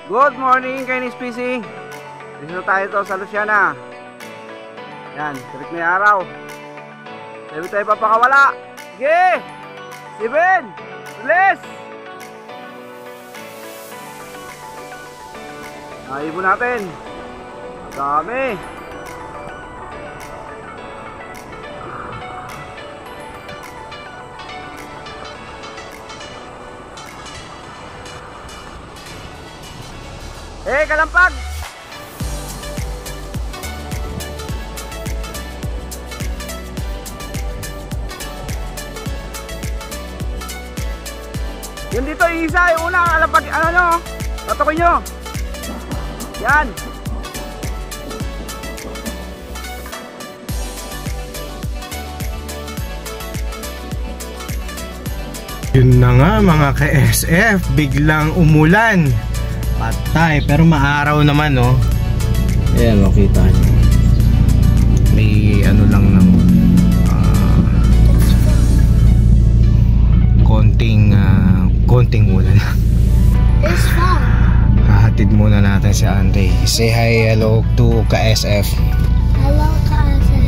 Good morning, Kainis PC. Dito tayo to sa Luciana. Yan, sabit na yung araw. Sabit tayo papakawala. Sige! Steven! Bilis! Ayun natin. Dami. Kalampag! Yun dito, yung isa, yung una, kalampag, ano nyo, tatakoy nyo. Yan. Yun na nga mga ka-SF, biglang umulan. Patay, pero maaraw naman, no? Ayan, makita nyo. May ano lang ng konting ulan. It's fun. Hahatid muna natin si Andre. Say hi, hello to ka-SF. Hello, Kaasa.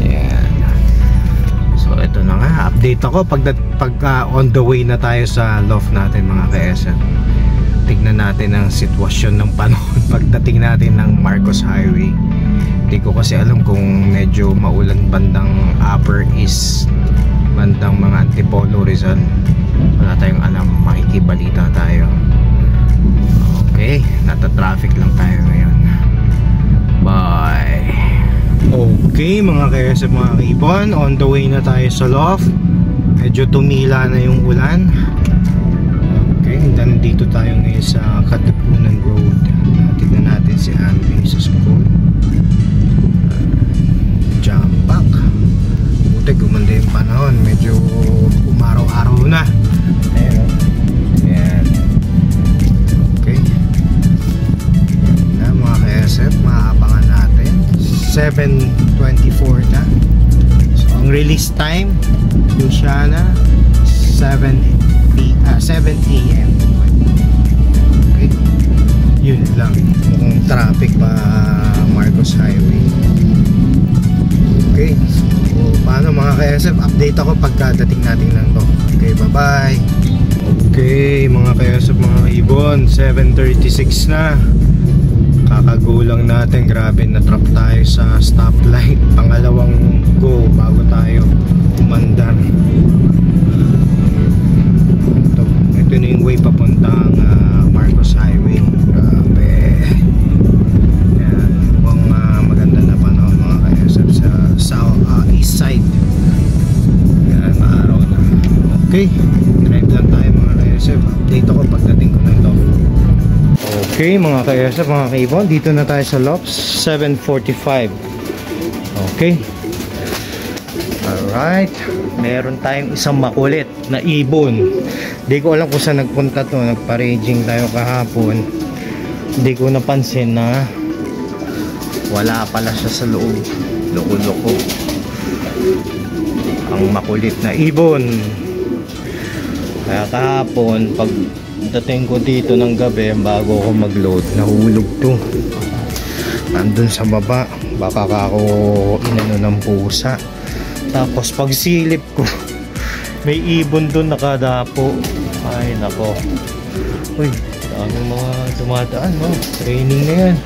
Ayan. So, ito na nga. Update ako pag on the way na tayo sa loft natin, mga ka-SF. Tignan natin ang sitwasyon ng panahon pagdating natin ng Marcos Highway. Hindi ko kasi alam kung medyo maulan bandang Upper East, bandang mga Antipolo, Rizal. Wala tayong alam, makikibalita tayo. Okay, nata-traffic lang tayo ngayon. Bye. Okay mga kaysa mga kaibon, on the way na tayo sa loft. Medyo tumila na yung ulan. Okay, nandito tayo ngayon sa Katipunan Road. Tignan natin si Andrew sa school. Jump back. Buti gumanda yung panahon. Medyo umaraw-araw na. Ayan. Ayan. Okay. Ayan na mga ka-SF. Maabangan natin. 7:24 na. So ang release time, Luciana, 7 AM. Okay. Yun lang. Mukhang traffic pa Marcos Highway. Okay. So, paano mga ka-SF? Update ako pagkadating natin lang to. Okay, bye-bye. Okay, mga ka-SF, mga ibon, 7:36 na. Kakagulang natin. Grabe, na-trap tayo sa stoplight. Pangalawang go bago tayo umandar. Ito na yung way papuntang Marcos Highway. Grabe. Yan. Mukhang maganda na panahon mga ka-SF sa east side. Yan, maaraw na. Okay, drive lang tayo mga ka-SF. Update ako pagdating ko ng loft. Okay mga ka-SF, mga kaibon, dito na tayo sa loft. 7:45. Okay. Alright, meron tayong isang makulit na ibon. Hindi ko alam kung saan nagpunta to. Nagpa-raging tayo kahapon. Hindi ko napansin na wala pala siya sa loob. Loko-loko. Ang makulit na ibon. Kaya kahapon pag dating ko dito ng gabi, bago ako mag-load, nahulog to. Nandun sa baba. Baka ako inano ng pusa. Tapos pag silip ko, may ibon doon nakadapo. Ay nako. Uy, daming mga dumadaan, no? Training na yan.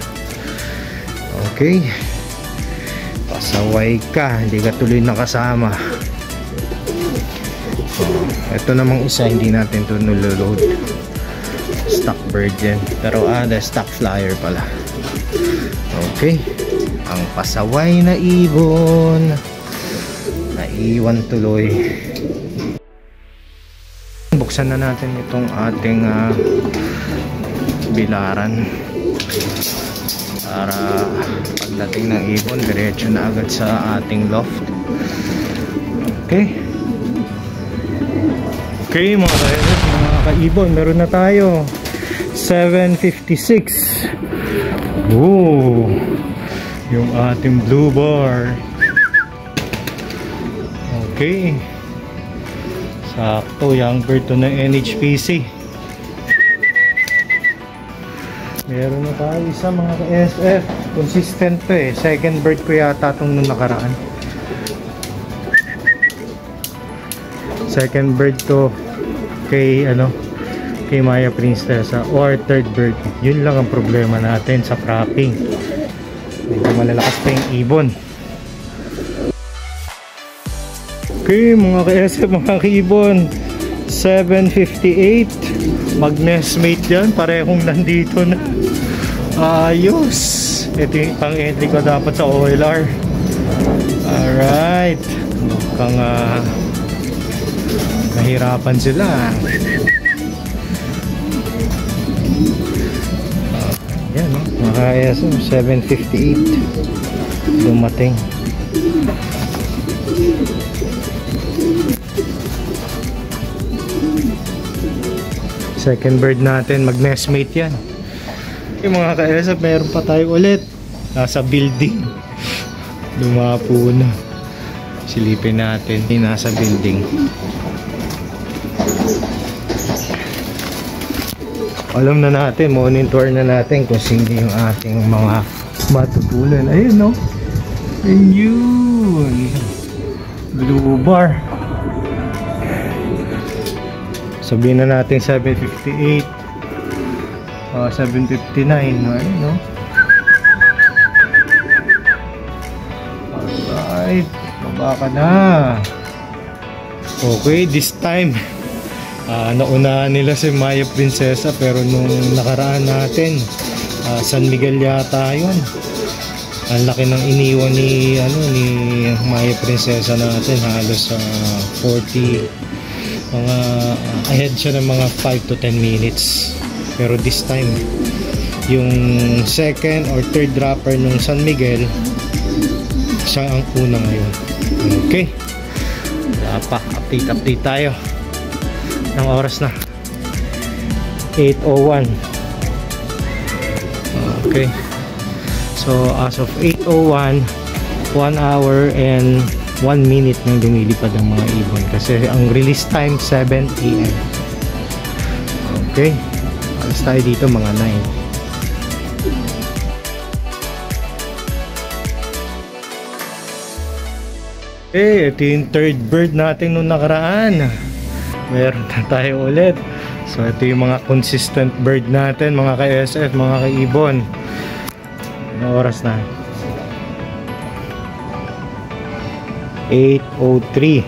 Okay. Pasaway ka, hindi ka tuloy nakasama. Ito namang isa, hindi natin ito nuloload. Stock bird yan. Pero the stock flyer pala. Okay. Ang pasaway na ibon. Naiwan tuloy. Buksan na natin itong ating bilaran para pagdating ng ibon diretso na agad sa ating loft. Okay. Okay mga kaibon, meron na tayo. 7:56. Oh, yung ating blue bar. Okay. Sakto, young bird to ng NHPC. Meron na tayo isa mga ka-SF. Consistent to eh. Second bird ko yata itong nung nakaraan. Second bird to kay kay Maya Princesa or third bird. Yun lang ang problema natin sa cropping. Medyo malalakas pa yung ibon. Okay mga ka-SF, mga ka-ibon, 7:58. Mag-nestmate yan, parehong nandito na. Ayos. Ito yung pang-entry ko dapat sa OLR. Alright. Mukhang nahirapan sila. Yan no, mga ka-SF, 7:58 dumating. Second bird natin, mag-nestmate yan. Yung mga ka-SF, meron pa tayo ulit. Nasa building. Lumapo na. Silipin natin. Yung nasa building. Alam na natin, monitor na natin kung sino yung ating mga matutulan. Ayun no. Ayun. Blue bar. Sabihin na natin 7:58, 7:59, ayun no. Alright, baba ka na. Okay, this time naunahan nila si Maya Princesa, pero nung nakaraan natin San Miguel yata yun. Ang laki ng iniwan ni Maya Princesa natin, halos 40 mga ahead siya ng mga 5 to 10 minutes. Pero this time yung second or third dropper nung San Miguel, siya ang una ngayon. Okay, wala pa, update tayo ng oras na 8:01. Okay, so as of 8:01, 1 hour and 1 minute nang lumilipad ang mga ibon kasi ang release time 7 AM. Okay, alas tayo dito mga 9. Ito yung third bird natin nung nakaraan. Meron na tayo ulit. So ito yung mga consistent bird natin mga ka-SF, mga ka-ibon. Anong oras na? 8:03.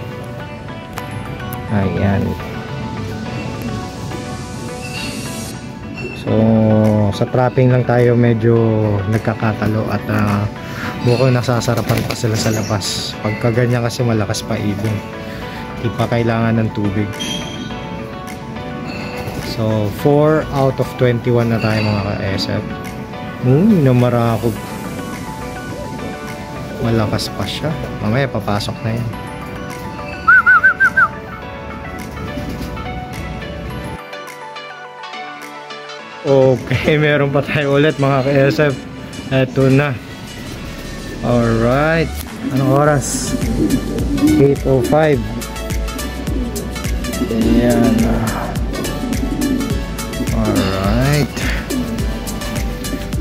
Ayan. So sa trapping lang tayo medyo nagkakatalo at mukhang nasasarapan pa sila sa labas. Pagka ganyan kasi malakas pa ibon, di pa kailangan ng tubig. So 4 out of 21 na tayo mga ka-SF. Namarakog. Malakas pa siya. Mamaya papasok na yan. Okay, meron pa tayo ulit mga ka-SF. Eto na. Alright. Anong oras? 8:05. Ayan. Alright.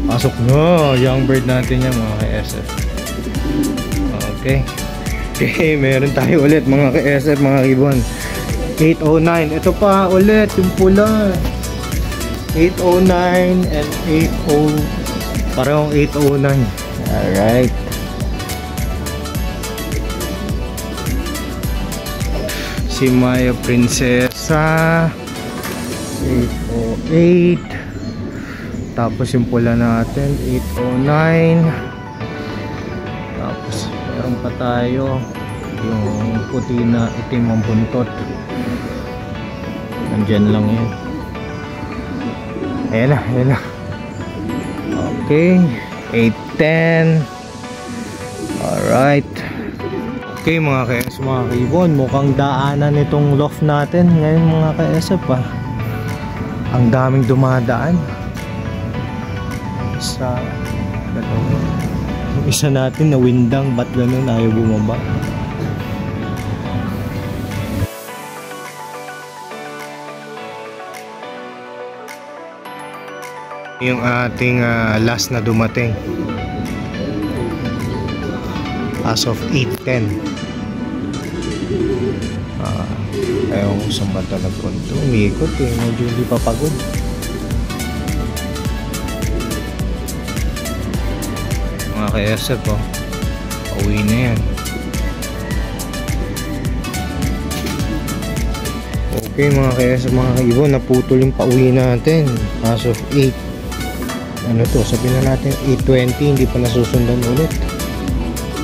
Pasok no. Young bird natin yan mga ka-SF. Okay. Okay, meron tayo ulit mga ka-SF, mga ibon. 8:09. Ito pa ulit yung pula. 8:09 and 8:0. Parehong 8:09. Alright. Si Maya Princesa 8:08. Tapos yung pula natin 8:09. Tapos meron pa tayo yung puti na itim ang buntot. Nandyan lang yan. Ayan na, ayan na. Okay, 8:10. Alright. Okay mga ka-SF, mga ka-ibon, mukhang daanan itong loft natin ngayon mga ka-SF pa. Ang daming dumadaan sa yung isa natin na windang, ba't ganun ayaw bumaba. Yung ating last na dumating as of 8:10. Ayaw ko sa mata na punto. Umikot eh, medyo hindi pa pagod. Mga ka-SF po, pauwi na yan. Okay mga ka-SF, mga kaibon, naputol yung pauwi natin as of 8. Ano to, sabihin na natin 8:20, hindi pa nasusundan ulit.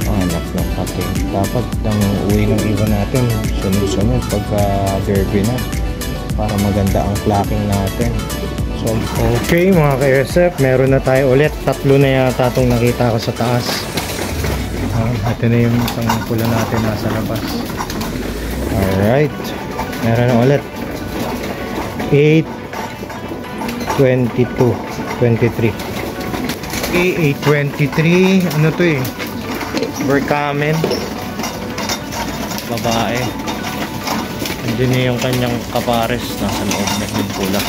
Anak ng pati. Dapat ang uwi ng iba natin sunod-sunod pagka derby na para maganda ang clocking natin. So okay mga ka-SF, meron na tayo ulit. 3 na yata itong nakita ko sa taas. Ito na yung isang pula natin nasa labas. Alright, meron na ulit 8:22 23. Okay, 8:23. Ano to eh, Berkamen, babae. Andun na yung kanyang kapares, nasa loob na yung pula.